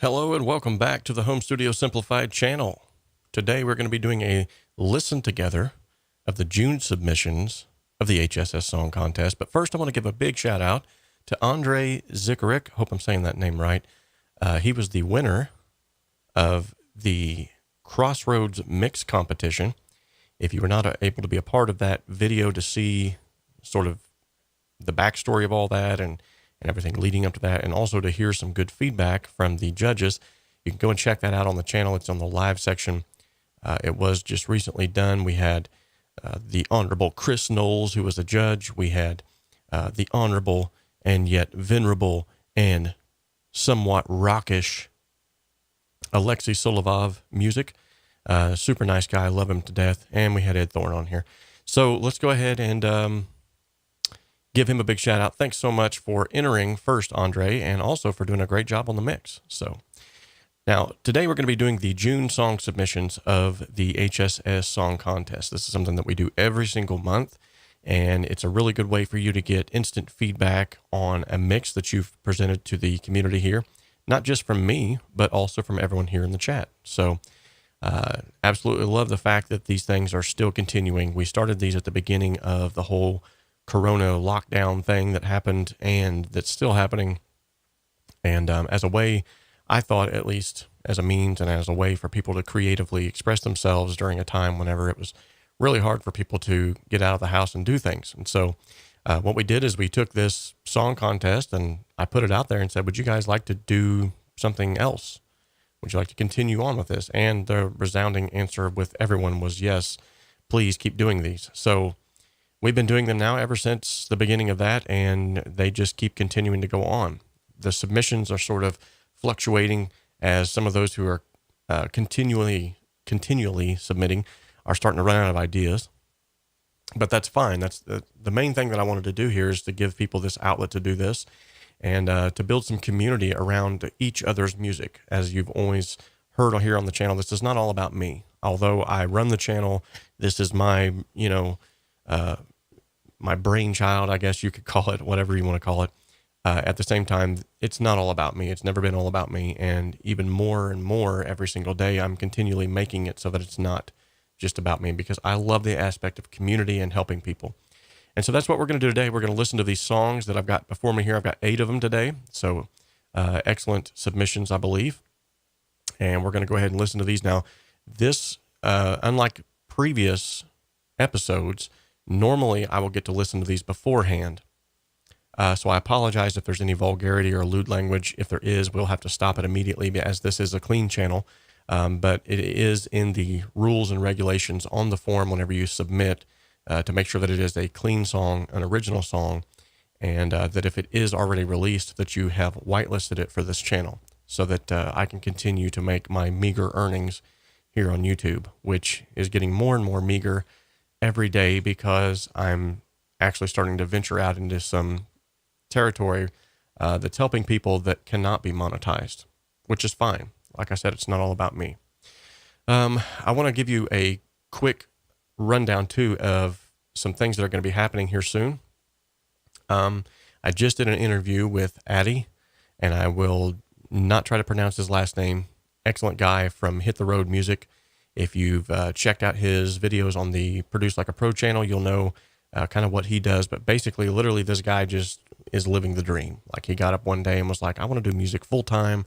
Hello and welcome back to the Home Studio Simplified channel. Today we're going to be doing a listen together of the June submissions of the HSS Song Contest. But first I want to give a big shout out to 𝗠𝗏 𝗧𝗿. Hope I'm saying that name right. He was the winner of the Crossroads Mix competition. If you were not able to be a part of that video to see sort of the backstory of all that and everything leading up to that, and also to hear some good feedback from the judges, you can go and check that out on the channel. It's on the live section. It was just recently done. We had the Honorable Chris Knowles, who was a judge. We had the Honorable and yet venerable and somewhat rockish 𝗟𝗏𝗄 𝗠𝗏 music. Super nice guy. Love him to death. And we had Ed Thorne on here. So let's go ahead and give him a big shout out. Thanks so much for entering first, Andre, and also for doing a great job on the mix. So now today we're going to be doing the June song submissions of the HSS Song Contest. This is something that we do every single month, and it's a really good way for you to get instant feedback on a mix that you've presented to the community here, not just from me, but also from everyone here in the chat. So absolutely love the fact that these things are still continuing. We started these at the beginning of the whole Corona lockdown thing that happened and that's still happening. And as a way, I thought, at least as a means and as a way for people to creatively express themselves during a time whenever it was really hard for people to get out of the house and do things. And so what we did is we took this song contest and I put it out there and said, would you guys like to do something else? Would you like to continue on with this? And the resounding answer with everyone was yes, please keep doing these. So we've been doing them now ever since the beginning of that, and they just keep continuing to go on. The submissions are sort of fluctuating as some of those who are continually submitting are starting to run out of ideas. But that's fine. That's the main thing that I wanted to do here, is to give people this outlet to do this and to build some community around each other's music. As you've always heard here on the channel, this is not all about me. Although I run the channel, this is my, my brainchild, I guess you could call it, whatever you want to call it. At the same time, it's not all about me. It's never been all about me. And even more and more every single day, I'm continually making it so that it's not just about me, because I love the aspect of community and helping people. And so that's what we're going to do today. We're going to listen to these songs that I've got before me here. I've got 8 of them today. So excellent submissions, I believe. And we're going to go ahead and listen to these. Now, this, unlike previous episodes, normally I will get to listen to these beforehand. So I apologize if there's any vulgarity or lewd language. If there is, we'll have to stop it immediately, as this is a clean channel. But it is in the rules and regulations on the form whenever you submit to make sure that it is a clean song, an original song, and that if it is already released, that you have whitelisted it for this channel so that I can continue to make my meager earnings here on YouTube, which is getting more and more meager every day because I'm actually starting to venture out into some territory that's helping people that cannot be monetized, which is fine. Like I said, it's not all about me. I want to give you a quick rundown too of some things that are going to be happening here soon. I just did an interview with 𝗟𝗏𝗏, and I will not try to pronounce his last name. Excellent guy from Hit the Road Music. If you've checked out his videos on the Produce Like a Pro channel, you'll know kind of what he does. But basically, literally, this guy just is living the dream. Like, he got up one day and was like, I want to do music full time.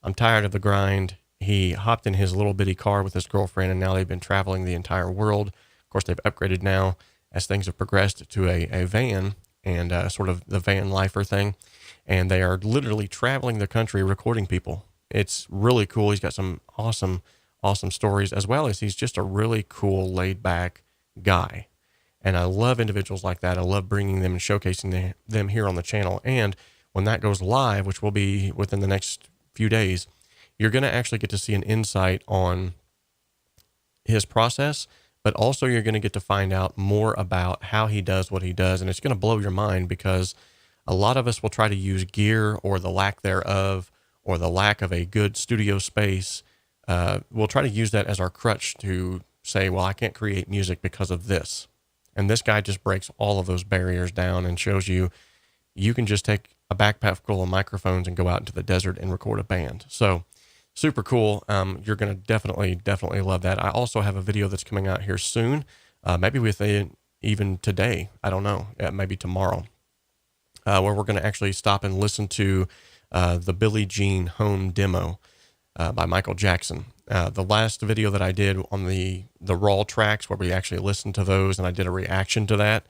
I'm tired of the grind. He hopped in his little bitty car with his girlfriend, and now they've been traveling the entire world. Of course, they've upgraded now as things have progressed to a van and sort of the van lifer thing. And they are literally traveling the country recording people. It's really cool. He's got some awesome stories, as well as he's just a really cool, laid back guy. And I love individuals like that. I love bringing them and showcasing them here on the channel. And when that goes live, which will be within the next few days, you're going to actually get to see an insight on his process, but also you're going to get to find out more about how he does what he does. And it's going to blow your mind, because a lot of us will try to use gear or the lack thereof, or the lack of a good studio space. We'll try to use that as our crutch to say, well, I can't create music because of this. And this guy just breaks all of those barriers down and shows you, you can just take a backpack full of microphones and go out into the desert and record a band. So super cool. You're going to definitely love that. I also have a video that's coming out here soon, maybe even today. I don't know, maybe tomorrow, where we're going to actually stop and listen to the Billie Jean home demo by Michael Jackson. The last video that I did on the raw tracks, where we actually listened to those and I did a reaction to that,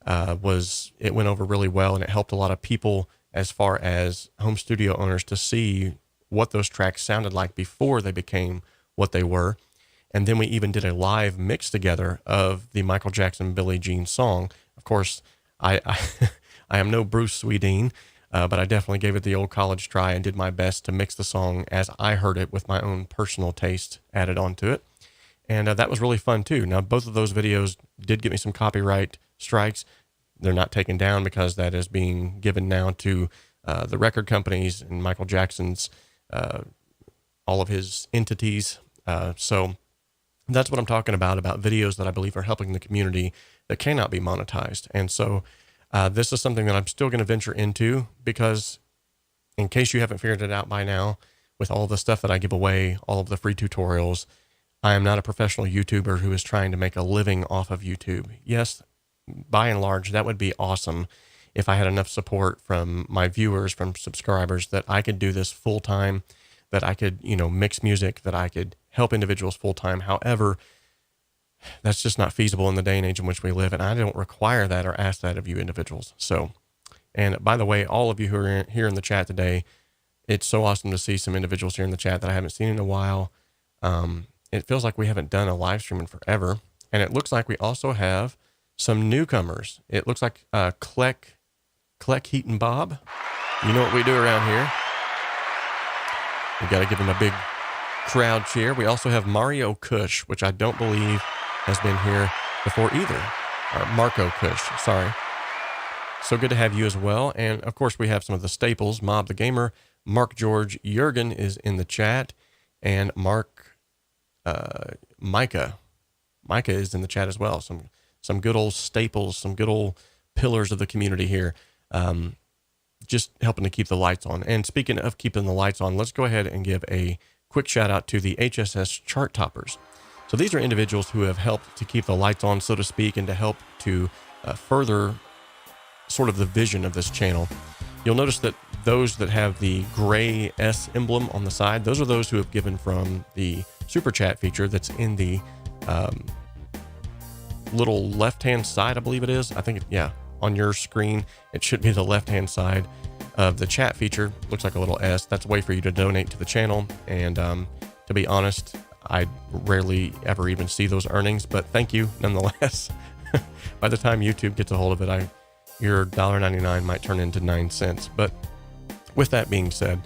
it went over really well, and it helped a lot of people as far as home studio owners to see what those tracks sounded like before they became what they were. And then we even did a live mix together of the Michael Jackson Billie Jean song. Of course, I I am no Bruce Swedien, but I definitely gave it the old college try and did my best to mix the song as I heard it with my own personal taste added onto it. And that was really fun too. Now, both of those videos did get me some copyright strikes. They're not taken down because that is being given now to the record companies and Michael Jackson's, all of his entities. So that's what I'm talking about videos that I believe are helping the community that cannot be monetized. And so this is something that I'm still going to venture into, because in case you haven't figured it out by now, with all the stuff that I give away, all of the free tutorials, I am not a professional YouTuber who is trying to make a living off of YouTube. Yes, by and large, that would be awesome if I had enough support from my viewers, from subscribers, that I could do this full time, that I could, mix music, that I could help individuals full time. However, that's just not feasible in the day and age in which we live. And I don't require that or ask that of you individuals. So, and by the way, all of you who are here in the chat today, it's so awesome to see some individuals here in the chat that I haven't seen in a while. It feels like we haven't done a live stream in forever. And it looks like we also have some newcomers. It looks like 𝗧𝗵𝗶𝘀𝗀𝗵𝗹. You know what we do around here. We got to give him a big crowd cheer. We also have Mario Kush, which I don't believe has been here before either. Or Marco Kush, sorry. So good to have you as well. And of course, we have some of the staples. Mob the Gamer, Mark George Jurgen is in the chat, and Micah is in the chat as well. Some good old staples, some good old pillars of the community here, just helping to keep the lights on. And speaking of keeping the lights on, let's go ahead and give a quick shout out to the HSS chart toppers. So these are individuals who have helped to keep the lights on, so to speak, and to help to further sort of the vision of this channel. You'll notice that those that have the gray S emblem on the side, those are those who have given from the super chat feature that's in the little left-hand side, I believe it is. I think, yeah, on your screen, it should be the left-hand side of the chat feature. Looks like a little S. That's a way for you to donate to the channel. And to be honest, I rarely ever even see those earnings, but thank you nonetheless. By the time YouTube gets a hold of it, your $1.99 might turn into 9 cents. But with that being said,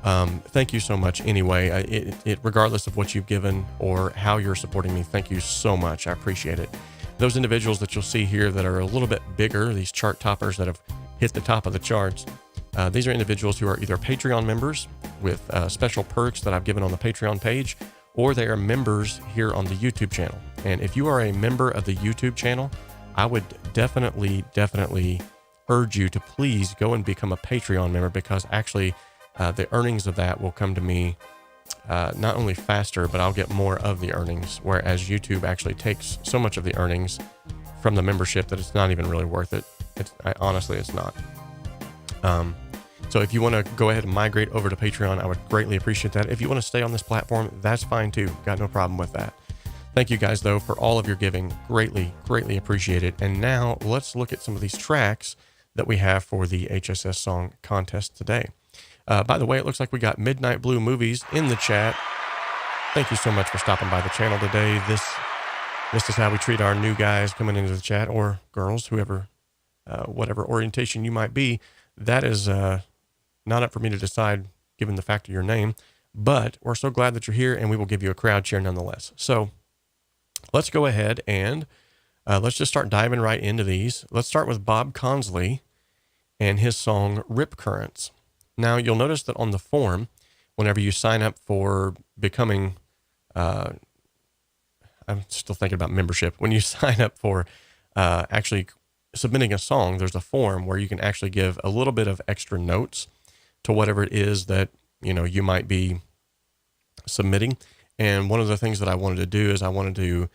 thank you so much anyway. Regardless of what you've given or how you're supporting me, thank you so much. I appreciate it. Those individuals that you'll see here that are a little bit bigger, these chart toppers that have hit the top of the charts, these are individuals who are either Patreon members with special perks that I've given on the Patreon page, or they are members here on the YouTube channel. And if you are a member of the YouTube channel, I would definitely urge you to please go and become a Patreon member, because actually the earnings of that will come to me not only faster, but I'll get more of the earnings, whereas YouTube actually takes so much of the earnings from the membership that it's not even really worth it. Honestly, it's not. So if you want to go ahead and migrate over to Patreon, I would greatly appreciate that. If you want to stay on this platform, that's fine too. Got no problem with that. Thank you guys, though, for all of your giving. Greatly appreciate it. And now let's look at some of these tracks that we have for the HSS song contest today. By the way, it looks like we got Midnight Blue Movies in the chat. Thank you so much for stopping by the channel today. This is how we treat our new guys coming into the chat, or girls, whoever, whatever orientation you might be. That is not up for me to decide, given the fact of your name, but we're so glad that you're here, and we will give you a crowd cheer nonetheless. So let's go ahead and let's just start diving right into these. Let's start with Bob Consley and his song Rip Currents. Now, you'll notice that on the form, whenever you sign up for becoming, I'm still thinking about membership. When you sign up for actually submitting a song, there's a form where you can actually give a little bit of extra notes to whatever it is that, you might be submitting. And one of the things that I wanted to do is I wanted to,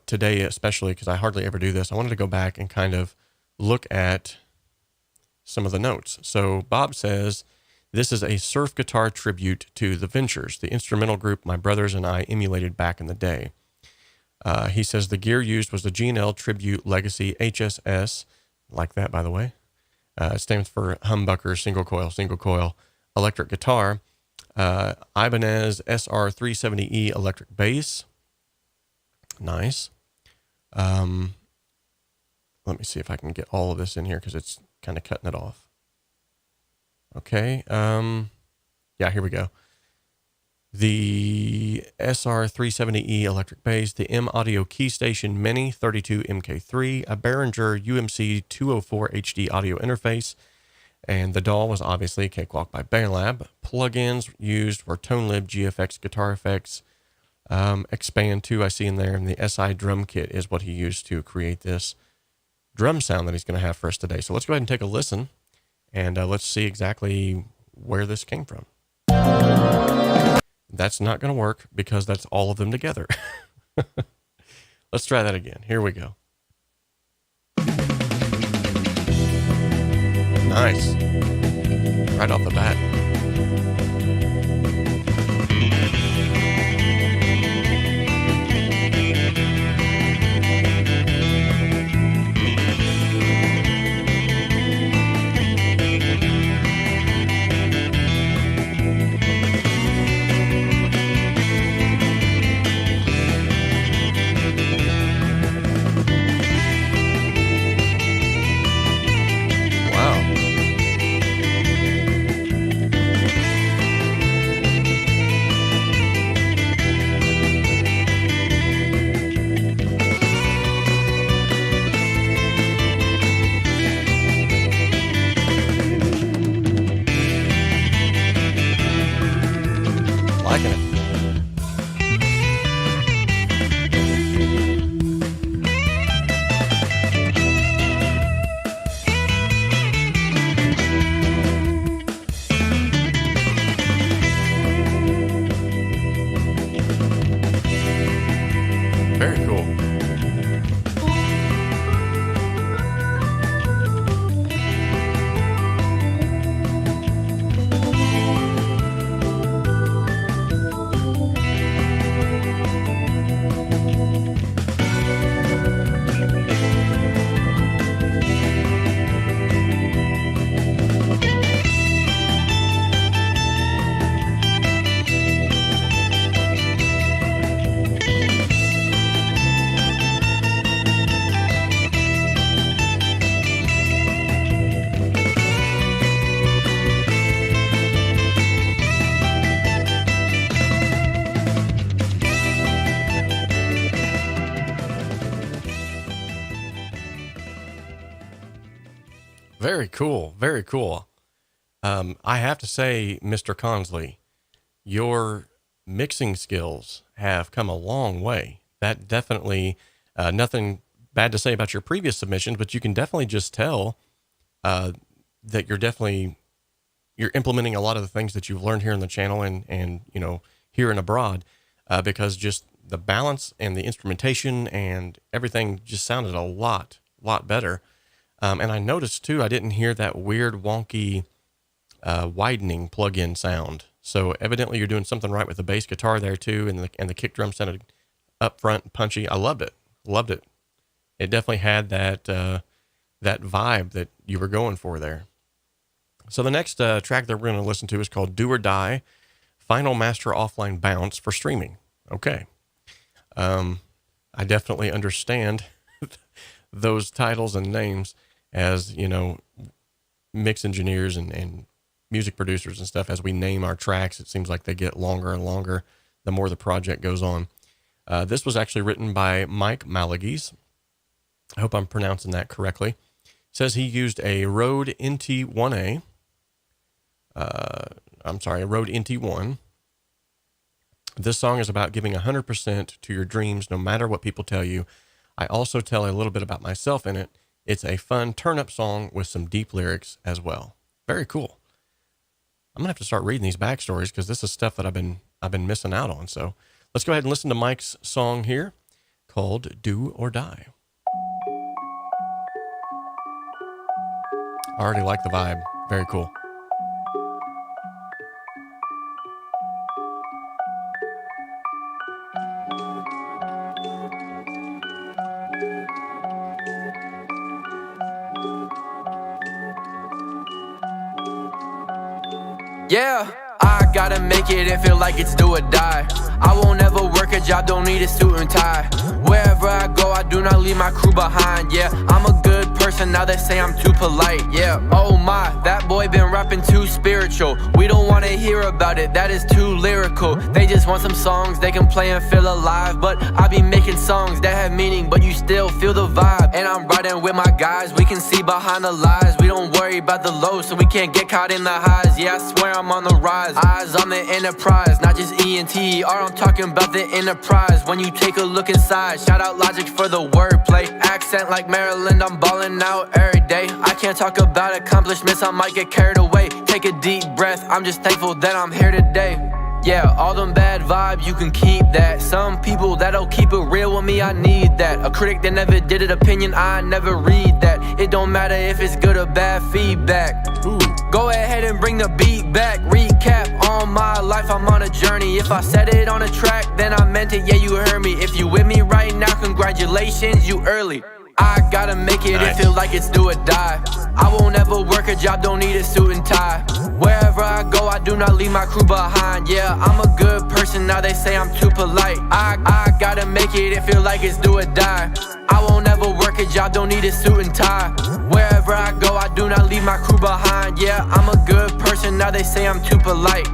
today especially, because I hardly ever do this, I wanted to go back and kind of look at some of the notes. So Bob says, this is a surf guitar tribute to the Ventures, the instrumental group my brothers and I emulated back in the day. He says the gear used was the G&L Tribute Legacy HSS, like that, by the way. It stands for humbucker single coil electric guitar. Ibanez SR370E electric bass. Nice. Let me see if I can get all of this in here because it's kind of cutting it off. Okay. Yeah, here we go. The SR370E electric bass, the M Audio Key Station Mini 32 MK3, a Behringer UMC 204 HD audio interface, and the DAW was obviously Cakewalk by Bearlab. Plugins used were ToneLib, GFX guitar effects, Expand 2 I see in there, and the SI drum kit is what he used to create this drum sound that he's going to have for us today. So let's go ahead and take a listen, and let's see exactly where this came from. That's not going to work because that's all of them together. Let's try that again. Here we go. Nice. Right off the bat. Liking it. Very cool. Very cool. Very cool. I have to say, Mr. Consley, your mixing skills have come a long way. That definitely, nothing bad to say about your previous submissions, but you can definitely just tell that you're implementing a lot of the things that you've learned here on the channel and you know, here and abroad, because just the balance and the instrumentation and everything just sounded a lot better. And I noticed too, I didn't hear that weird wonky widening plug-in sound. So evidently you're doing something right with the bass guitar there too, and the kick drum sounded up front and punchy. I loved it. Loved it. It definitely had that that vibe that you were going for there. So the next track that we're going to listen to is called Do or Die, Final Master Offline Bounce for streaming. Okay. I definitely understand those titles and names. As you know, mix engineers and music producers and stuff, as we name our tracks, it seems like they get longer and longer the more the project goes on. This was actually written by Mike Malaguis. I hope I'm pronouncing that correctly. It says he used a Rode NT1A. A Rode NT1. This song is about giving 100% to your dreams, no matter what people tell you. I also tell a little bit about myself in it. It's a fun turn-up song with some deep lyrics as well. Very cool. I'm going to have to start reading these backstories because this is stuff that I've been I've been missing out on. So let's go ahead and listen to Mike's song here called Do or Die. I already like the vibe. Very cool. Yeah, I gotta make it and feel like it's do or die. I won't ever work a job, don't need a suit and tie. Wherever I go, I do not leave my crew behind. Yeah, I'm a good person, now they say I'm too polite. Yeah, oh my, that boy been rapping too spiritual. We don't wanna hear about it, that is too lyrical. They just want some songs they can play and feel alive. But I be making songs that have meaning, but you still feel the vibe. And I'm riding with my guys, we can see behind the lies. We don't worry about the lows, so we can't get caught in the highs. Yeah, I swear I'm on the rise, eyes on the enterprise. Not just ENTER, I'm talking about the enterprise. When you take a look inside, shout out Logic for the wordplay. Accent like Maryland, I'm ballin' out every day. I can't talk about accomplishments, I might get carried away. Take a deep breath, I'm just thankful that I'm here today. Yeah, all them bad vibes, you can keep that. Some people that'll keep it real with me, I need that. A critic that never did an opinion, I never read that. It don't matter if it's good or bad feedback. Ooh. Go ahead and bring the beat back. Recap on my life, I'm on a journey. If I said it on a track, then I meant it, yeah, you heard me. If you with me right now, congratulations, you early. I gotta make it and feel like it's do or die. I won't ever work a job, don't need a suit and tie. Wherever I go, I do not leave my crew behind. Yeah, I'm a good person, now they say I'm too polite. I gotta make it and feel like it's do or die. I won't ever work a job, don't need a suit and tie. Wherever I go, I do not leave my crew behind. Yeah, I'm a good person, now they say I'm too polite.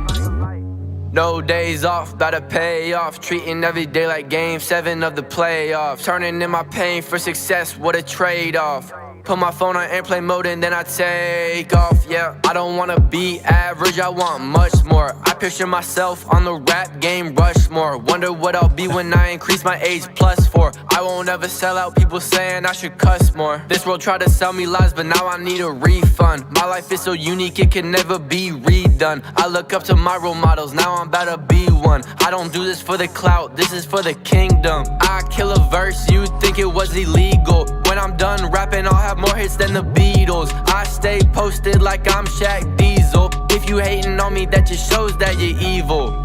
No days off, gotta pay off. Treating every day like game 7 of the playoffs. Turning in my pain for success, what a trade-off. Put my phone on airplane mode and then I take off, yeah. I don't wanna be average, I want much more. I picture myself on the rap game Rushmore. Wonder what I'll be when I increase my age +4. I won't ever sell out, people saying I should cuss more. This world tried to sell me lies, but now I need a refund. My life is so unique, it can never be redone. I look up to my role models, now I'm about to be one. I don't do this for the clout, this is for the kingdom. I kill a verse, you think it was illegal. When I'm done rapping, I'll have more hits than the Beatles. I stay posted like I'm Shaq Diesel. If you hating on me, that just shows that you're evil.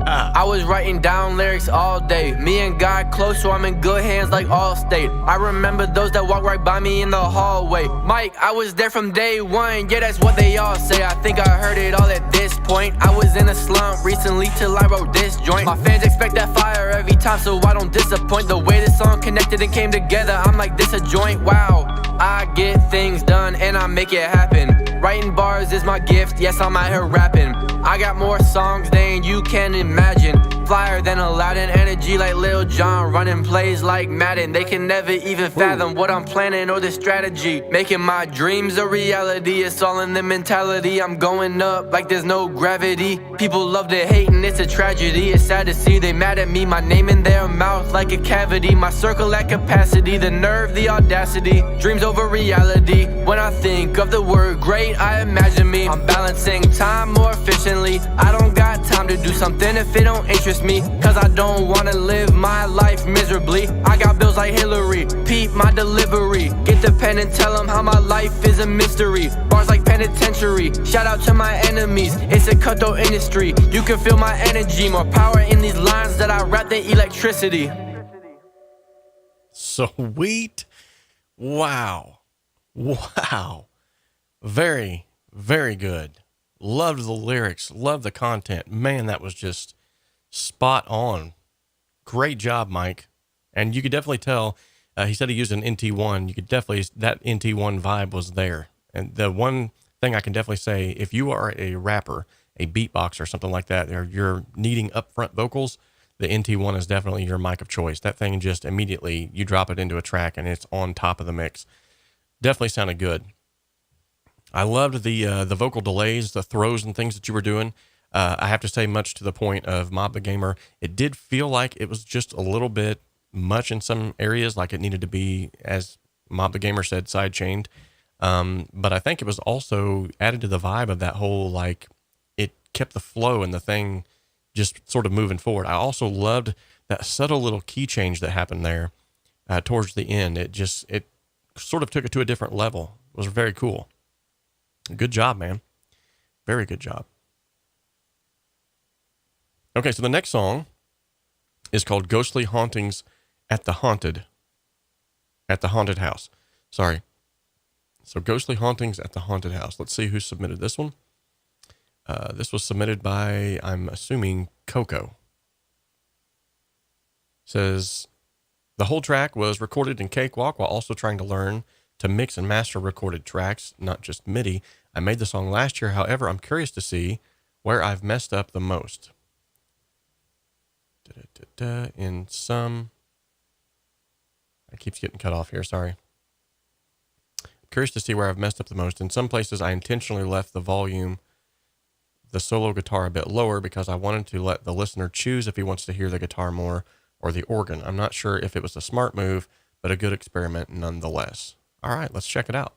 I was writing down lyrics all day. Me and God close, so I'm in good hands like Allstate. I remember those that walk right by me in the hallway. Mike, I was there from day one. Yeah, that's what they all say. I think I heard it all at this point. I was in a slump recently till I wrote this joint. My fans expect that fire every time, so I don't disappoint. The way this song connected and came together, I'm like, this a joint, wow. I get things done and I make it happen. Writing bars is my gift, yes, I'm out here rapping. I got more songs than you can imagine. Flyer than Aladdin, energy like Lil Jon. Running plays like Madden, they can never even fathom what I'm planning or the strategy. Making my dreams a reality, it's all in the mentality. I'm going up like there's no gravity. People love to hate and it's a tragedy. It's sad to see they mad at me, my name in their mouth like a cavity. My circle at capacity, the nerve, the audacity. Dreams over reality. When I think of the word great, I imagine me. I'm balancing time more efficiently. I don't got time to do something if it don't interest me, cause I don't wanna live my life miserably. I got bills like Hillary, peep my delivery. Get the pen and tell them how my life is a mystery. Bars like penitentiary, shout out to my enemies. It's a cutthroat industry, you can feel my energy. More power in these lines that I rap than electricity. Sweet. Wow. Wow. Very, very good. Loved the lyrics, loved the content. Man, that was just spot on. Great job, Mike. And you could definitely tell, he said he used an NT1. You could definitely, that NT1 vibe was there. And the one thing I can definitely say, if you are a rapper, a beatboxer, something like that, or you're needing upfront vocals, the NT1 is definitely your mic of choice. That thing just immediately, you drop it into a track and it's on top of the mix. Definitely sounded good. I loved the vocal delays, the throws and things that you were doing. I have to say, much to the point of 𝗵𝗶, it did feel like it was just a little bit much in some areas, like it needed to be, as 𝗵𝗶 said, side-chained. But I think it was also added to the vibe of that whole, like, it kept the flow and the thing just sort of moving forward. I also loved that subtle little key change that happened there towards the end. It sort of took it to a different level. It was very cool. Good job, man. Very good job. Okay, so the next song is called Ghostly Hauntings at the Haunted House. Sorry. So Ghostly Hauntings at the Haunted House. Let's see who submitted this one. This was submitted by, I'm assuming, Coco. Says, the whole track was recorded in Cakewalk while also trying to learn to mix and master recorded tracks, not just MIDI. I made the song last year. However, I'm curious to see where I've messed up the most. In some... It keeps getting cut off here, sorry. Curious to see where I've messed up the most. In some places, I intentionally left the volume, the solo guitar a bit lower because I wanted to let the listener choose if he wants to hear the guitar more or the organ. I'm not sure if it was a smart move, but a good experiment nonetheless. All right, let's check it out.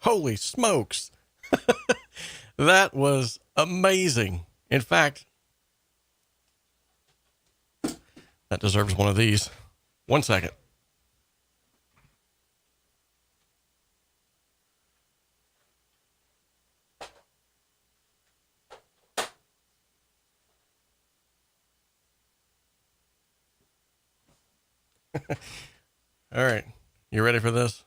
Holy smokes. That was amazing. In fact, that deserves one of these. 1 second. All right. You ready for this?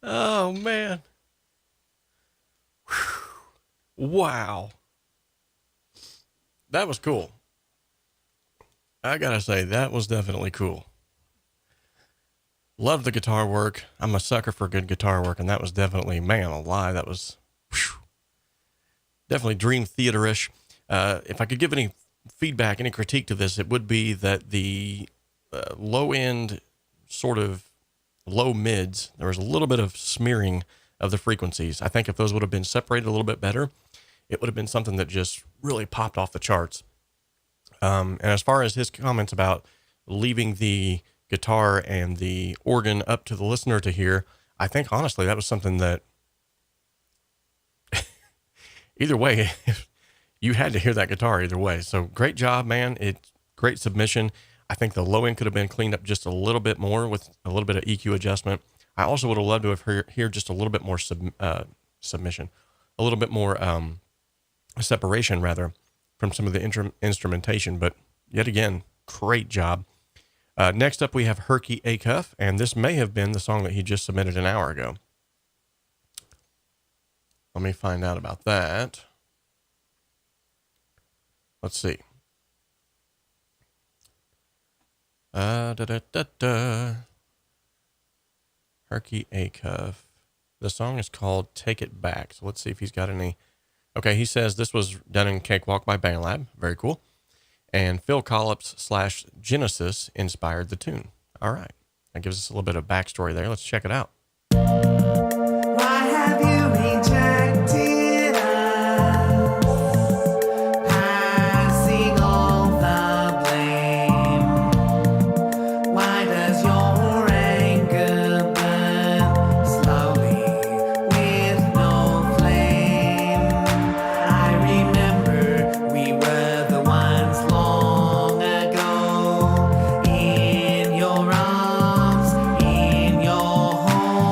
Oh, man. Whew. Wow. That was cool. I gotta say, that was definitely cool. Love the guitar work. I'm a sucker for good guitar work, and that was definitely, man alive, that was whew, definitely Dream Theater-ish. If I could give any feedback, any critique to this, it would be that the low-end, sort of low mids, there was a little bit of smearing of the frequencies. I think if those would have been separated a little bit better, it would have been something that just really popped off the charts. And as far as his comments about leaving the guitar and the organ up to the listener to hear, I think honestly that was something that either way, you had to hear that guitar either way. So great job, man. It's great submission. I think the low end could have been cleaned up just a little bit more with a little bit of EQ adjustment. I also would have loved to have heard just a little bit more submission, a little bit more separation rather, from some of the instrumentation, but yet again, great job. Next up, we have 𝗪𝗀 𝗂𝗃, and this may have been the song that he just submitted an hour ago. Let me find out about that. Let's see. 𝗪𝗀 𗂃. The song is called Take It Back. So let's see if he's got any. Okay, he says this was done in Cakewalk by Bandlab. Very cool. And Phil Collips / Genesis inspired the tune. All right. That gives us a little bit of backstory there. Let's check it out. Why have you rejected us? Passing all the blame. Why does your anger burn slowly with no flame? I remember we were the ones long ago in your arms, in your home.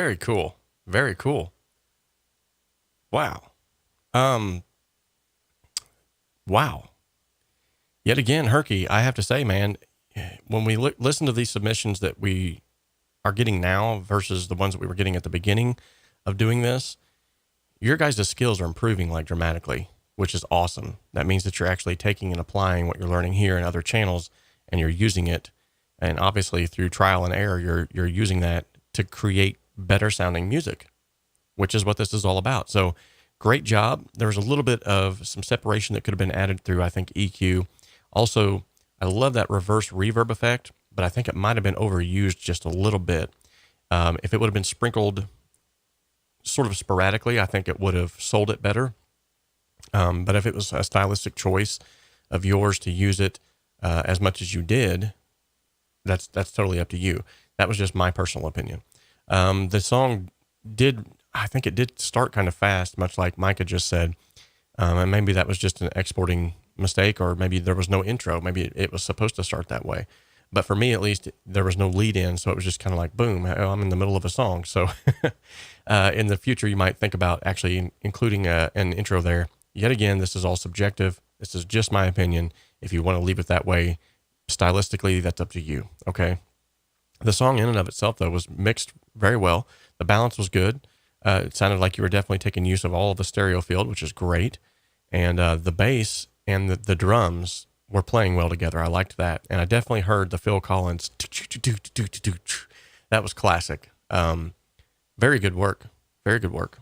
Very cool. Very cool. Wow. Wow. Yet again, 𝗏𝗀𝗃, I have to say, man, when we listen to these submissions that we are getting now versus the ones that we were getting at the beginning of doing this, your guys' skills are improving like dramatically, which is awesome. That means that you're actually taking and applying what you're learning here in other channels, and you're using it. And obviously through trial and error, you're using that to create better sounding music, which is what this is all about. So great job. There was a little bit of some separation that could have been added through, I think, EQ. Also, I love that reverse reverb effect, but I think it might have been overused just a little bit. If it would have been sprinkled sort of sporadically, I think it would have sold it better. But if it was a stylistic choice of yours to use it as much as you did, that's totally up to you. That was just my personal opinion. The song I think it did start kind of fast, much like Micah just said. And maybe that was just an exporting mistake, or maybe there was no intro. Maybe it was supposed to start that way. But for me, at least, there was no lead in. So it was just kind of like, boom, I'm in the middle of a song. So in the future, you might think about actually including an intro there. Yet again, this is all subjective. This is just my opinion. If you want to leave it that way, stylistically, that's up to you. Okay. The song in and of itself, though, was mixed very well. The balance was good. It sounded like you were definitely taking use of all of the stereo field, which is great. And the bass and the drums were playing well together. I liked that. And I definitely heard the Phil Collins. That was classic. Very good work. Very good work.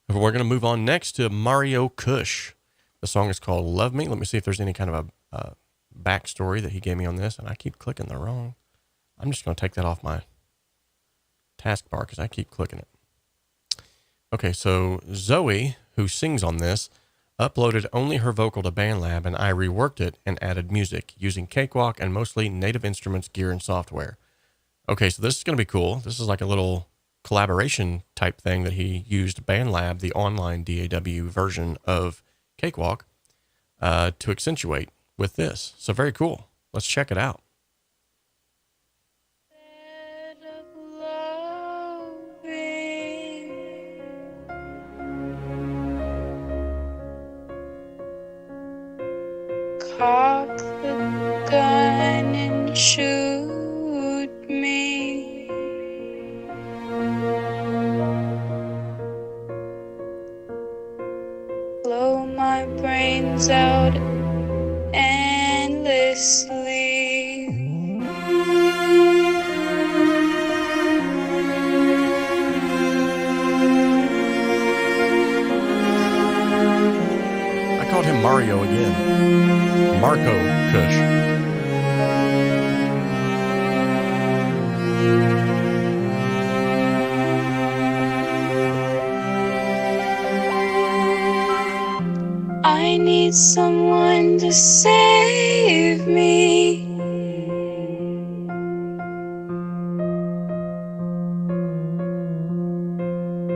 We're going to move on next to Mario Kush. The song is called Love Me. Let me see if there's any kind of a backstory that he gave me on this. And I keep clicking the wrong. I'm just going to take that off my taskbar because I keep clicking it. Okay, so Zoe, who sings on this, uploaded only her vocal to BandLab, and I reworked it and added music using Cakewalk and mostly Native Instruments gear and software. Okay, so this is going to be cool. This is like a little collaboration type thing that he used BandLab, the online DAW version of Cakewalk, to accentuate with this. So very cool. Let's check it out. Cock the gun and shoot me. Blow my brains out endlessly. I called him Mario again. Marco Kush. I need someone to save me.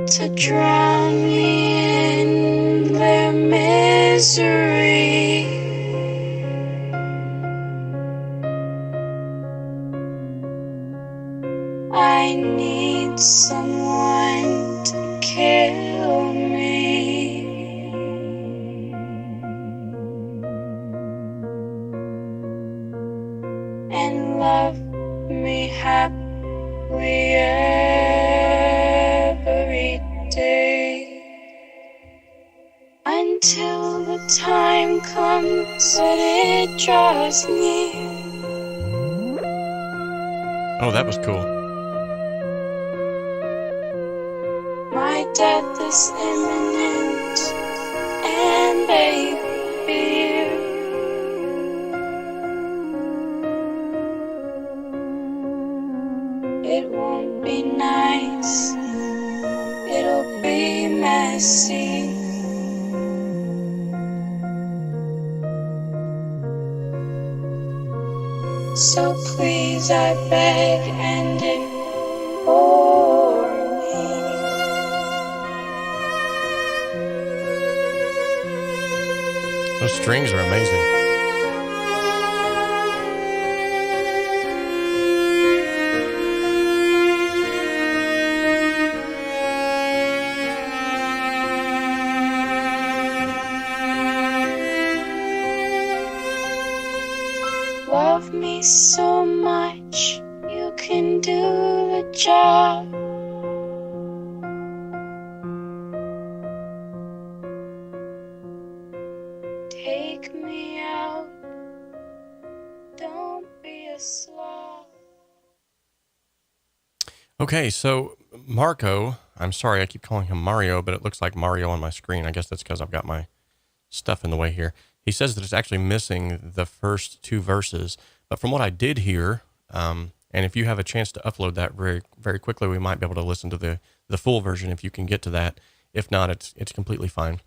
To drown me in their misery. I need someone to kill me. And love me happily every day. Until the time comes that it draws near. Oh, that was cool. My death is imminent, and they fear. It won't be nice, it'll be messy. So please, I beg and implore me. Those strings are amazing. me so much, you can do the job. Take me out, don't be a slob. Okay, so Marco, I'm sorry, I keep calling him Mario, but it looks like Mario on my screen. I guess that's because I've got my stuff in the way here. He says that it's actually missing the first two verses, but from what I did hear, and if you have a chance to upload that very, very quickly, we might be able to listen to the full version if you can get to that. If not, it's completely fine.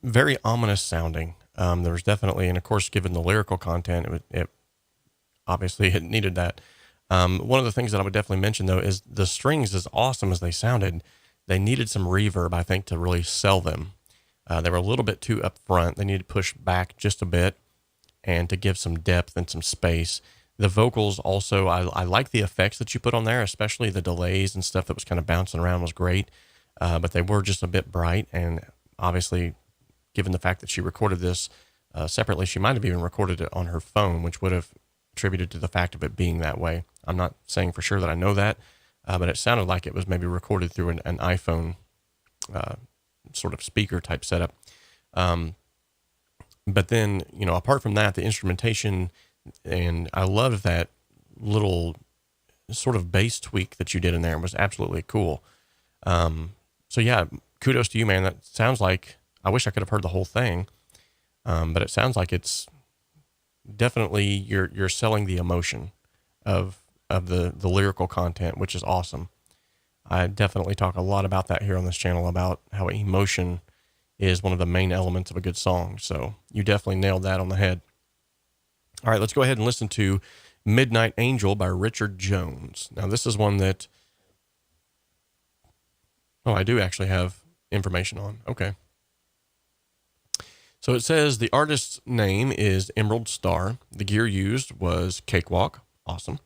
Very ominous sounding. There was definitely, and of course, given the lyrical content, it obviously it needed that. One of the things that I would definitely mention though is the strings, as awesome as they sounded, they needed some reverb, I think, to really sell them. They were a little bit too up front. They needed to push back just a bit and to give some depth and some space. The vocals also, I like the effects that you put on there, especially the delays and stuff that was kind of bouncing around was great. But they were just a bit bright. And obviously, given the fact that she recorded this separately, she might have even recorded it on her phone, which would have attributed to the fact of it being that way. I'm not saying for sure that I know that, but it sounded like it was maybe recorded through an iPhone sort of speaker type setup. But then, you know, apart from that, the instrumentation, and I love that little sort of bass tweak that you did in there was absolutely cool. So yeah, kudos to you, man. That sounds like, I wish I could have heard the whole thing. But it sounds like it's definitely, you're selling the emotion of the lyrical content, which is awesome. I definitely talk a lot about that here on this channel, about how emotion is one of the main elements of a good song. So you definitely nailed that on the head. All right, let's go ahead and listen to Midnight Angel by Richard Jones. Now this is one that, oh, I do actually have information on. Okay. So it says the artist's name is Emerald Star. The gear used was Cakewalk. Awesome.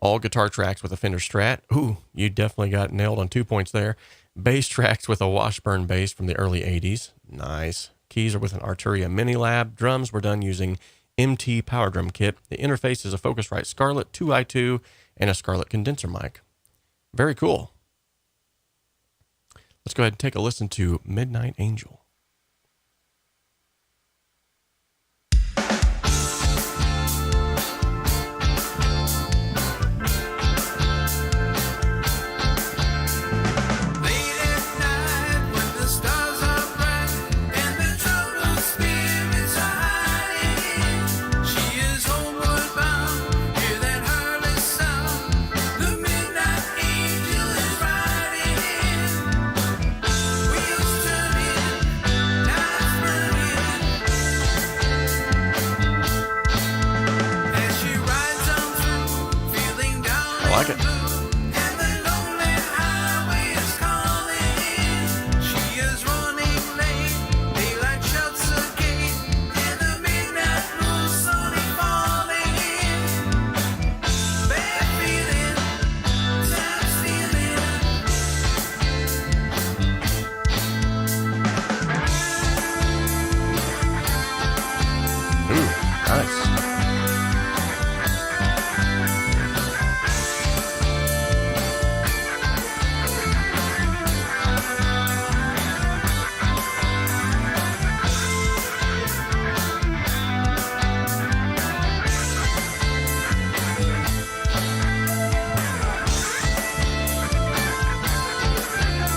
All guitar tracks with a Fender Strat. Ooh, you definitely got nailed on 2 points there. Bass tracks with a Washburn bass from the early 80s. Nice. Keys are with an Arturia Mini Lab. Drums were done using MT Power Drum Kit. The interface is a Focusrite Scarlett 2i2 and a Scarlett condenser mic. Very cool. Let's go ahead and take a listen to Midnight Angel. I like it.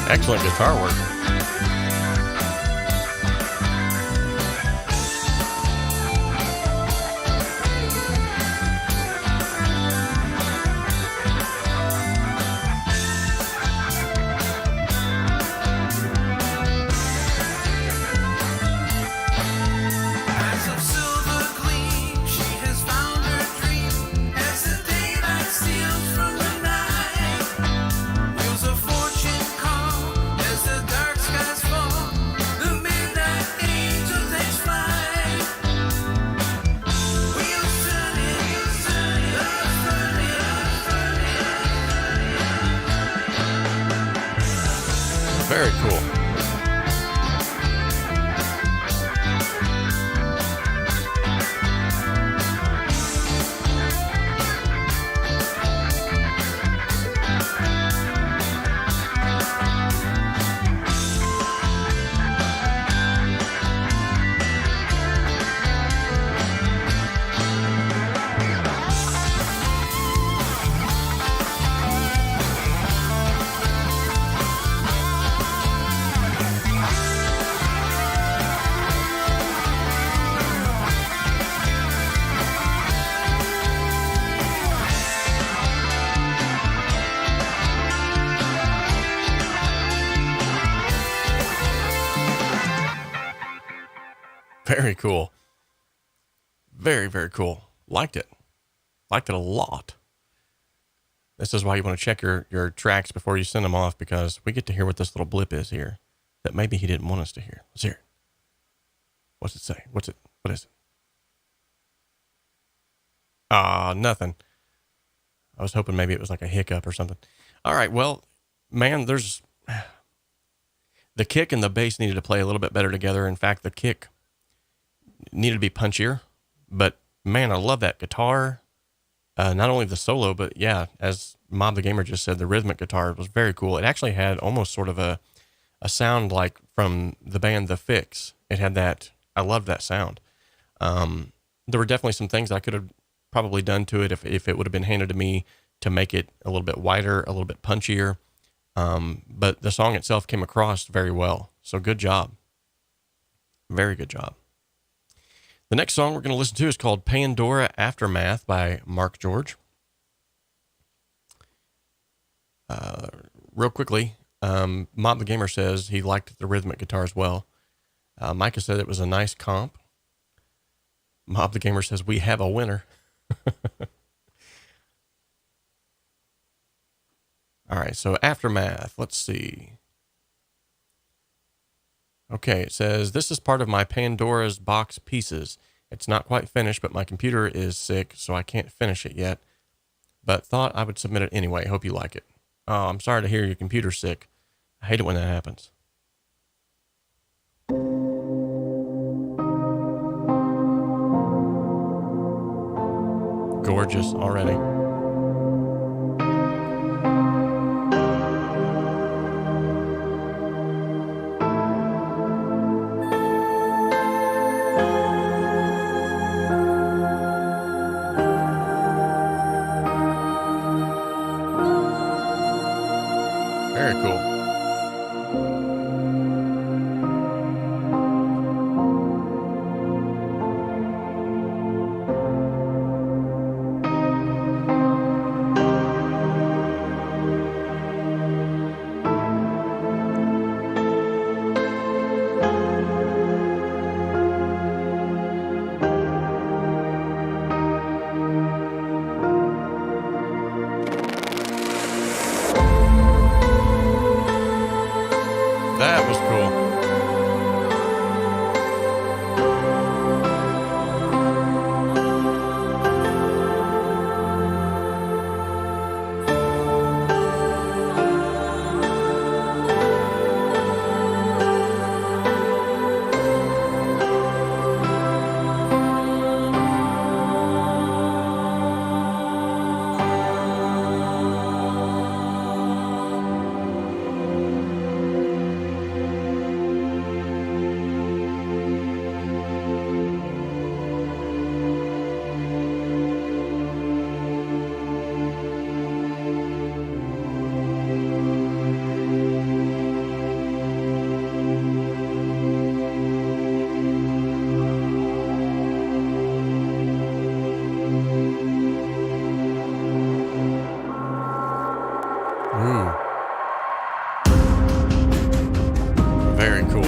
Excellent guitar work. Very cool. Very cool. Very, very cool. Liked it. Liked it a lot. This is why you want to check your tracks before you send them off, because we get to hear what this little blip is here that maybe he didn't want us to hear. Let's hear it. What's it say? What is it? Nothing. I was hoping maybe it was like a hiccup or something. All right. Well, man, the kick and the bass needed to play a little bit better together. In fact, the kick needed to be punchier, but man, I love that guitar. Not only the solo, but yeah, as 𝗵𝗶𝘍 just said, the rhythmic guitar was very cool. It actually had almost sort of a sound like from the band The Fix. It had that. I loved that sound. There were definitely some things I could have probably done to it if it would have been handed to me to make it a little bit wider, a little bit punchier. But the song itself came across very well. So good job. Very good job. The next song we're going to listen to is called 𝗠𝗶𝘅 Aftermath by Mark George. Real quickly, 𝗵𝗶𝘍 says he liked the rhythmic guitar as well. Micah said it was a nice comp. 𝗵𝗶𝘍 says we have a winner. All right, so Aftermath, let's see. Okay, it says, this is part of my Pandora's box pieces. It's not quite finished, but my computer is sick, so I can't finish it yet. But thought I would submit it anyway. Hope you like it. Oh, I'm sorry to hear your computer's sick. I hate it when that happens. Gorgeous already. Very cool. That was cool. Very cool.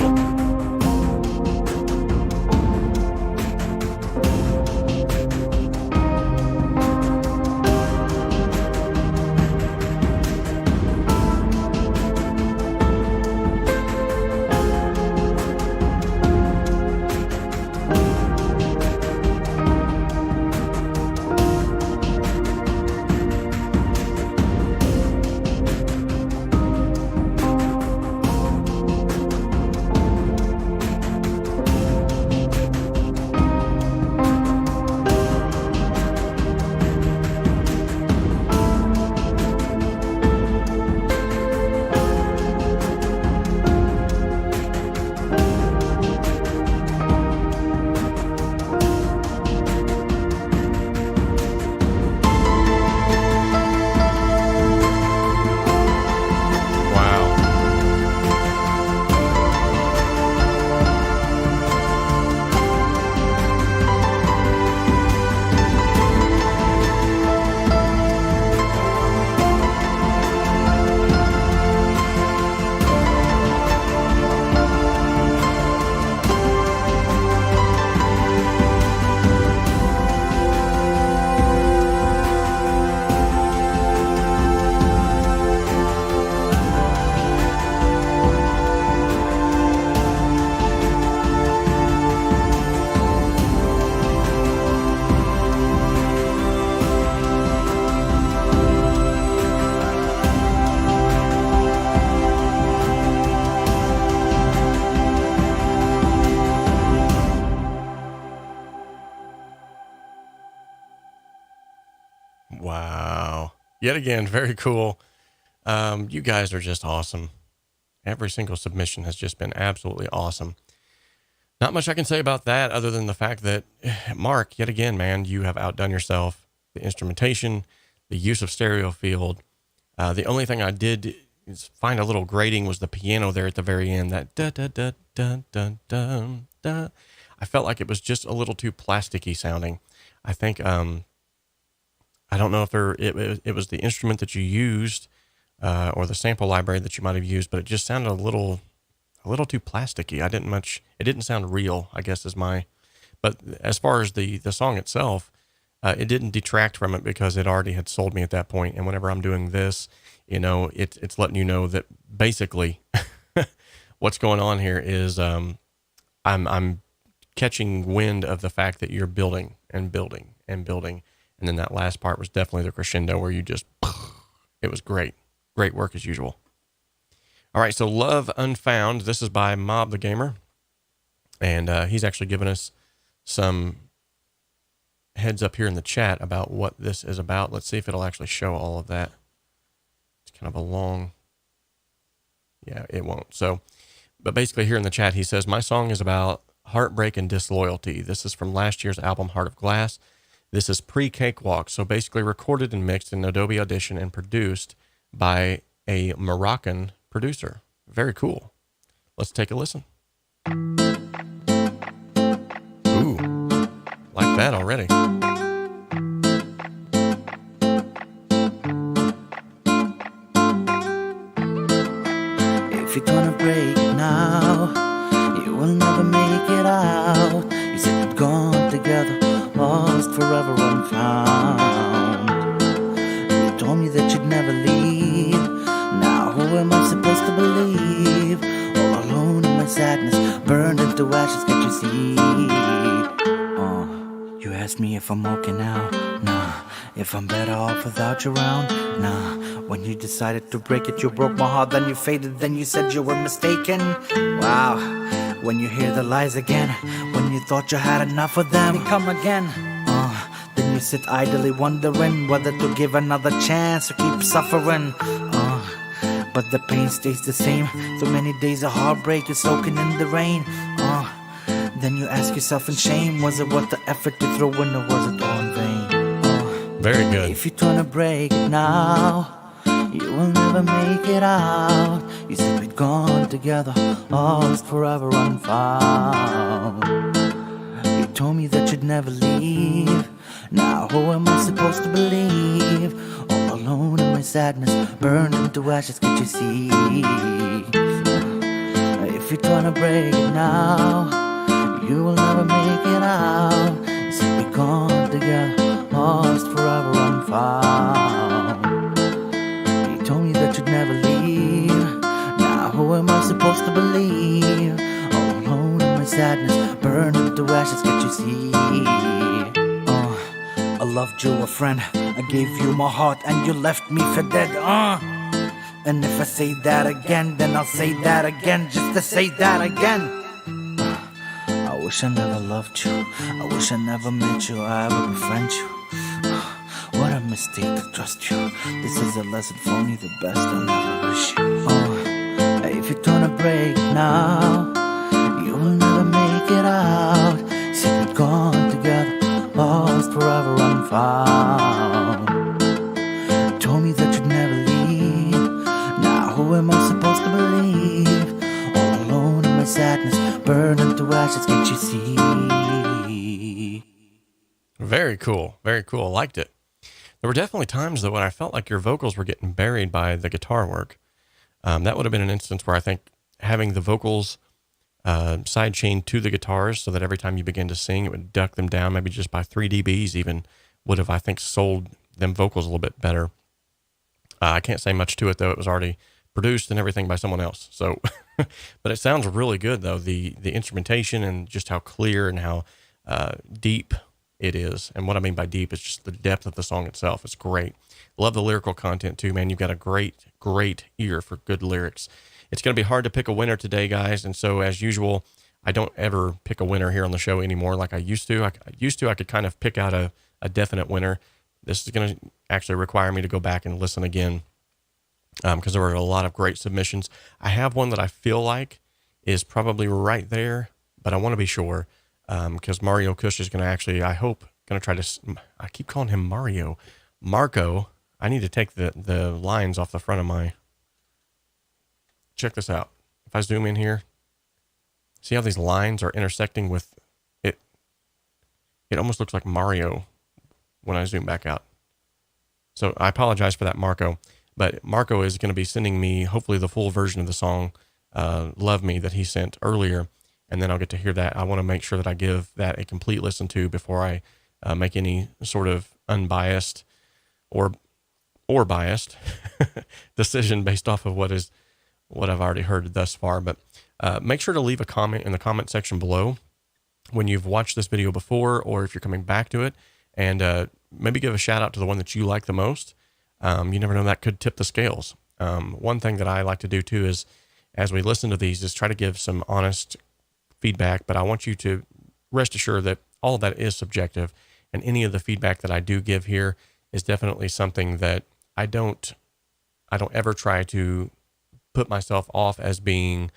Yet again, very cool. You guys are just awesome. Every single submission has just been absolutely awesome. Not much I can say about that other than the fact that, Mark, yet again, man, you have outdone yourself. The instrumentation, the use of stereo field. The only thing I did is find a little grating was the piano there at the very end. That da da da da da da da. I felt like it was just a little too plasticky sounding. I think I don't know if it was the instrument that you used or the sample library that you might have used, but it just sounded a little too plasticky. It didn't sound real, I guess but as far as the song itself, it didn't detract from it because it already had sold me at that point. And whenever I'm doing this, it's letting you know that basically what's going on here is I'm catching wind of the fact that you're building and building and building. And then that last part was definitely the crescendo where you just, it was great. Great work as usual. All right, so Love Unfound. This is by Mob the Gamer. And he's actually given us some heads up here in the chat about what this is about. Let's see if it'll actually show all of that. It's kind of a long, yeah, it won't. So, but basically here in the chat, he says, my song is about heartbreak and disloyalty. This is from last year's album, Heart of Glass. This is pre-Cakewalk, so basically recorded and mixed in Adobe Audition and produced by a Moroccan producer. Very cool. Let's take a listen. Ooh, like that already. If you're gonna break now, you will never make it out. You said we'd gone together, lost forever unfound. You told me that you'd never leave. Now who am I supposed to believe? All alone in my sadness, burned into ashes, can't you see? You asked me if I'm okay now. Nah. If I'm better off without you around. Nah. When you decided to break it, you broke my heart, then you faded, then you said you were mistaken. Wow. When you hear the lies again, when you thought you had enough of them, they come again. Then you sit idly wondering whether to give another chance or keep suffering. But the pain stays the same. So many days of heartbreak is soaking in the rain. Then you ask yourself in shame, was it worth the effort to throw in, or was it all in vain? Very good. If you're trying to break it now, you will never make it out. You said we'd gone together, lost forever unfound. You told me that you'd never leave. Now who am I supposed to believe? All alone in my sadness, burned into ashes, can't you see? If you're trying to break it now, you will never make it out. You said we're gone together, lost forever unfound. You told me that you'd never leave. Now who am I supposed to believe? All alone in my sadness, burned into ashes, can't you see? I loved you, a friend. I gave you my heart and you left me for dead. And if I say that again, then I'll say that again, just to say that again. I wish I never loved you. I wish I never met you, I ever befriend you. What a mistake to trust you. This is a lesson for me, the best I'll never wish you. If you're gonna break now, you will never make it out. See, we're gone together, lost forever unfound. You told me that you'd never leave. Now who am I supposed to believe? All alone in my sadness, burned into ashes, can't you see? Very cool. Very cool. Liked it. There were definitely times though when I felt like your vocals were getting buried by the guitar work. That would have been an instance where I think having the vocals sidechained to the guitars so that every time you begin to sing, it would duck them down, maybe just by 3 dBs even, would have, I think, sold them vocals a little bit better. I can't say much to it though. It was already produced and everything by someone else. So, but it sounds really good though. The instrumentation and just how clear and how deep it is. And what I mean by deep is just the depth of the song itself. It's great. Love the lyrical content too, man. You've got a great, great ear for good lyrics. It's going to be hard to pick a winner today, guys. And so as usual, I don't ever pick a winner here on the show anymore like I used to. I could kind of pick out a definite winner. This is going to actually require me to go back and listen again because there were a lot of great submissions. I have one that I feel like is probably right there, but I want to be sure because Mario Kush is going to actually, I hope, going to try to, I keep calling him Mario. Marco, I need to take the lines off the front of my, check this out. If I zoom in here, see how these lines are intersecting with it? It almost looks like Mario when I zoom back out. So I apologize for that, Marco. But Marco is going to be sending me, hopefully, the full version of the song, Love Me, that he sent earlier. And then I'll get to hear that. I want to make sure that I give that a complete listen to before I make any sort of unbiased or biased decision based off of what I've already heard thus far. But make sure to leave a comment in the comment section below when you've watched this video before, or if you're coming back to it, and maybe give a shout out to the one that you like the most. You never know, that could tip the scales. One thing that I like to do too is, as we listen to these, is try to give some honest feedback, but I want you to rest assured that all of that is subjective, and any of the feedback that I do give here is definitely something that I don't ever try to put myself off as being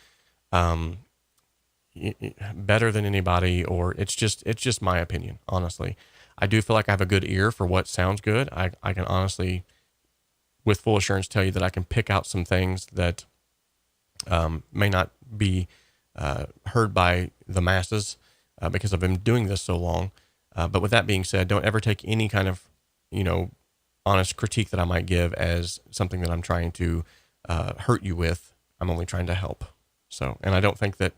better than anybody, or it's just my opinion. Honestly, I do feel like I have a good ear for what sounds good. I can honestly, with full assurance, tell you that I can pick out some things that may not be heard by the masses because I've been doing this so long. But with that being said, don't ever take any kind of, honest critique that I might give as something that I'm trying to hurt you with. I'm only trying to help. So, and I don't think that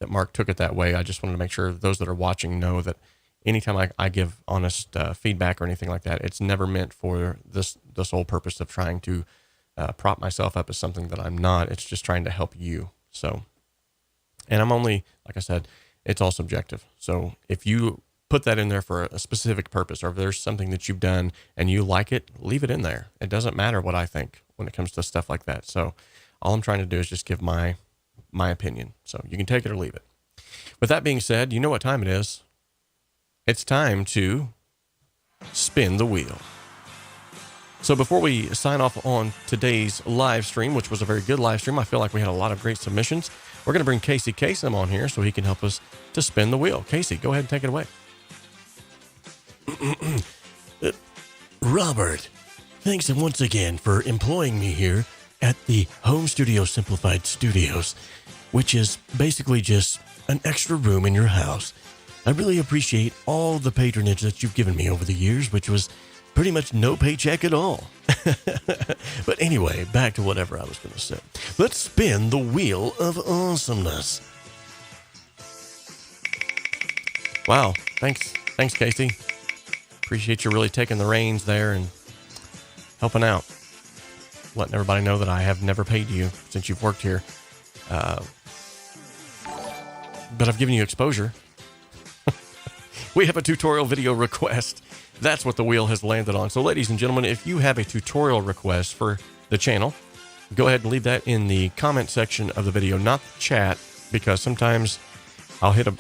Mark took it that way. I just wanted to make sure those that are watching know that anytime I give honest feedback or anything like that, it's never meant for the sole purpose of trying to prop myself up as something that I'm not. It's just trying to help you. So, and I'm only, like I said, it's all subjective. So if you put that in there for a specific purpose, or if there's something that you've done and you like it, leave it in there. It doesn't matter what I think when it comes to stuff like that. So all I'm trying to do is just give my opinion. So you can take it or leave it. With that being said, you know what time it is. It's time to spin the wheel. So before we sign off on today's live stream, which was a very good live stream, I feel like we had a lot of great submissions. We're going to bring 𝗬𝗂 Ksm on here so he can help us to spin the wheel. Casey, go ahead and take it away. Robert, thanks once again for employing me here at the Home Studio Simplified Studios, which is basically just an extra room in your house. I really appreciate all the patronage that you've given me over the years, which was pretty much no paycheck at all. But anyway, back to whatever I was going to say. Let's spin the wheel of awesomeness. Wow. Thanks, Casey. Appreciate you really taking the reins there and helping out. Letting everybody know that I have never paid you since you've worked here. But I've given you exposure. We have a tutorial video request. That's what the wheel has landed on. So ladies and gentlemen, if you have a tutorial request for the channel, go ahead and leave that in the comment section of the video, not the chat, because sometimes I'll hit a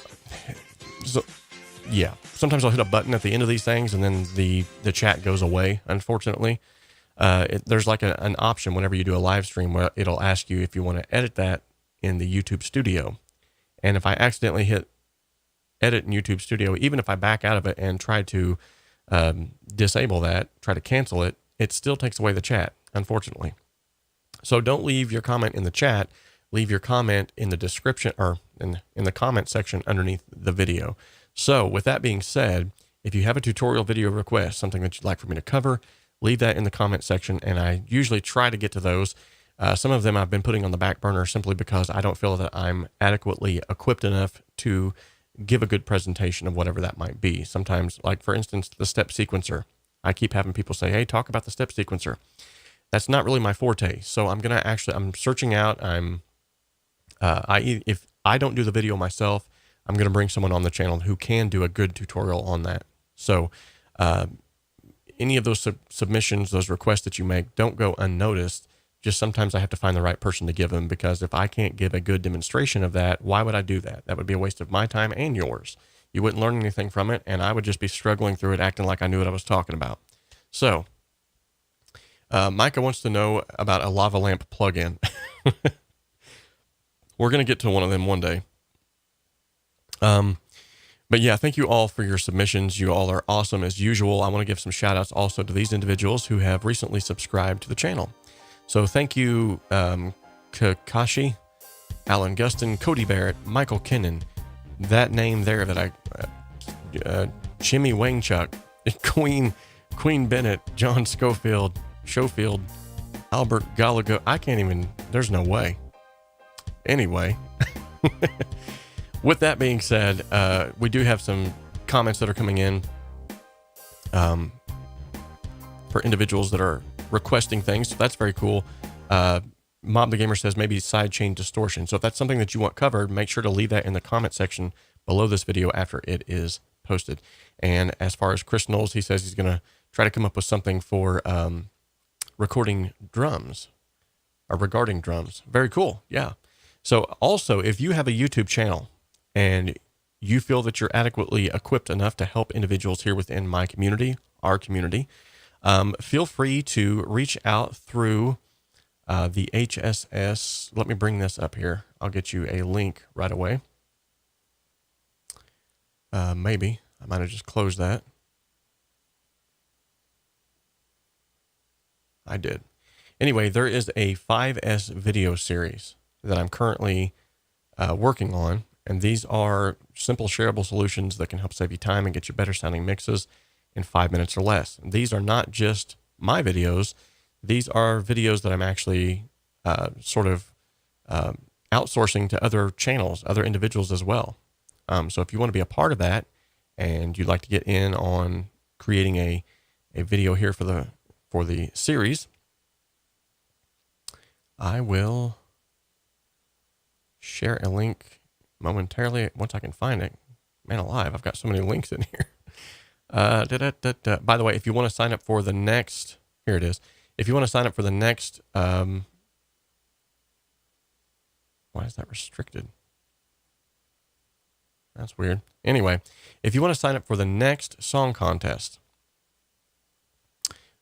button at the end of these things and then the chat goes away, unfortunately. There's like an option whenever you do a live stream where it'll ask you if you want to edit that in the YouTube Studio. And if I accidentally hit edit in YouTube Studio, even if I back out of it and try to disable that, try to cancel it, it still takes away the chat, unfortunately. So don't leave your comment in the chat. Leave your comment in the description or in the comment section underneath the video. So with that being said, if you have a tutorial video request, something that you'd like for me to cover, leave that in the comment section. And I usually try to get to those. Some of them I've been putting on the back burner simply because I don't feel that I'm adequately equipped enough to give a good presentation of whatever that might be. Sometimes, like for instance, the step sequencer. I keep having people say, hey, talk about the step sequencer. That's not really my forte. So I'm searching out, if I don't do the video myself, I'm going to bring someone on the channel who can do a good tutorial on that. So any of those submissions, those requests that you make, don't go unnoticed. Just sometimes I have to find the right person to give them, because if I can't give a good demonstration of that, why would I do that? That would be a waste of my time and yours. You wouldn't learn anything from it, and I would just be struggling through it, acting like I knew what I was talking about. So, Micah wants to know about a lava lamp plugin. We're going to get to one of them one day. But yeah, thank you all for your submissions. You all are awesome as usual. I want to give some shout outs also to these individuals who have recently subscribed to the channel. So thank you, Kakashi, Alan Gustin, Cody Barrett, Michael Kennan, that name there that I, Jimmy Wangchuck, Queen Bennett, John Schofield, Albert Gallagher. I can't even, there's no way. Anyway, with that being said, we do have some comments that are coming in for individuals that are requesting things. So that's very cool. Mob the Gamer says maybe sidechain distortion. So if that's something that you want covered, make sure to leave that in the comment section below this video after it is posted. And as far as Chris Knowles, he says he's going to try to come up with something for recording drums or regarding drums. Very cool. Yeah. So also, if you have a YouTube channel and you feel that you're adequately equipped enough to help individuals here within my community, our community, feel free to reach out through the HSS. Let me bring this up here. I'll get you a link right away. Maybe I might have just closed that. I did. Anyway, there is a 5S video series that I'm currently working on. And these are simple shareable solutions that can help save you time and get you better sounding mixes in 5 minutes or less. And these are not just my videos. These are videos that I'm actually sort of outsourcing to other channels, other individuals as well. So if you want to be a part of that and you'd like to get in on creating a video here for the series, I will share a link momentarily once I can find it. Man alive, I've got so many links in here. By the way, if you want to sign up for the next, here it is. If you want to sign up for the next, why is that restricted? That's weird. Anyway, if you want to sign up for the next song contest,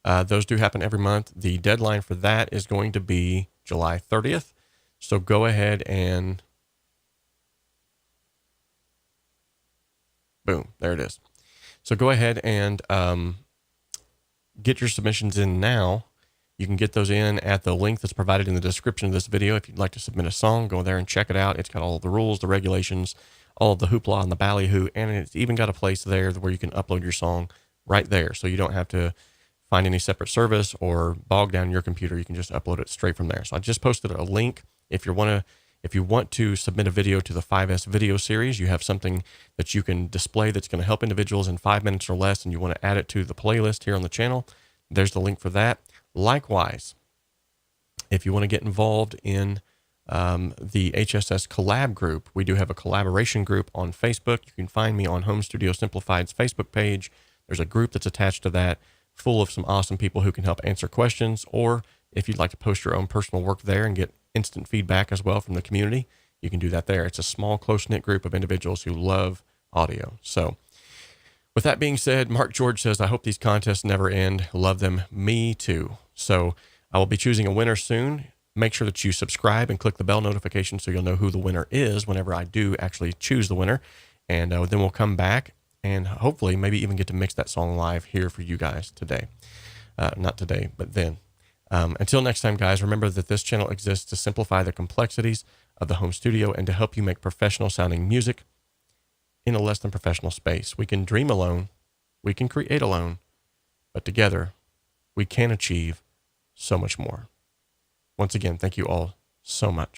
those do happen every month. The deadline for that is going to be July 30th. So go ahead and boom, there it is. So go ahead and get your submissions in now. You can get those in at the link that's provided in the description of this video. If you'd like to submit a song, go there and check it out. It's got all of the rules, the regulations, all of the hoopla and the ballyhoo, and it's even got a place there where you can upload your song right there. So you don't have to find any separate service or bog down your computer. You can just upload it straight from there. So I just posted a link. If you want to submit a video to the 5S video series, you have something that you can display that's going to help individuals in 5 minutes or less, and you want to add it to the playlist here on the channel, there's the link for that. Likewise, if you want to get involved in the HSS collab group, we do have a collaboration group on Facebook. You can find me on Home Studio Simplified's Facebook page. There's a group that's attached to that full of some awesome people who can help answer questions, or if you'd like to post your own personal work there and get instant feedback as well from the community, you can do that there. It's a small, close-knit group of individuals who love audio. So with that being said, Mark George says, I hope these contests never end. Love them. Me too. So I will be choosing a winner soon. Make sure that you subscribe and click the bell notification so you'll know who the winner is whenever I do actually choose the winner. And then we'll come back and hopefully maybe even get to mix that song live here for you guys today. Not today, but then. Until next time, guys, remember that this channel exists to simplify the complexities of the home studio and to help you make professional sounding music in a less than professional space. We can dream alone, we can create alone, but together we can achieve so much more. Once again, thank you all so much.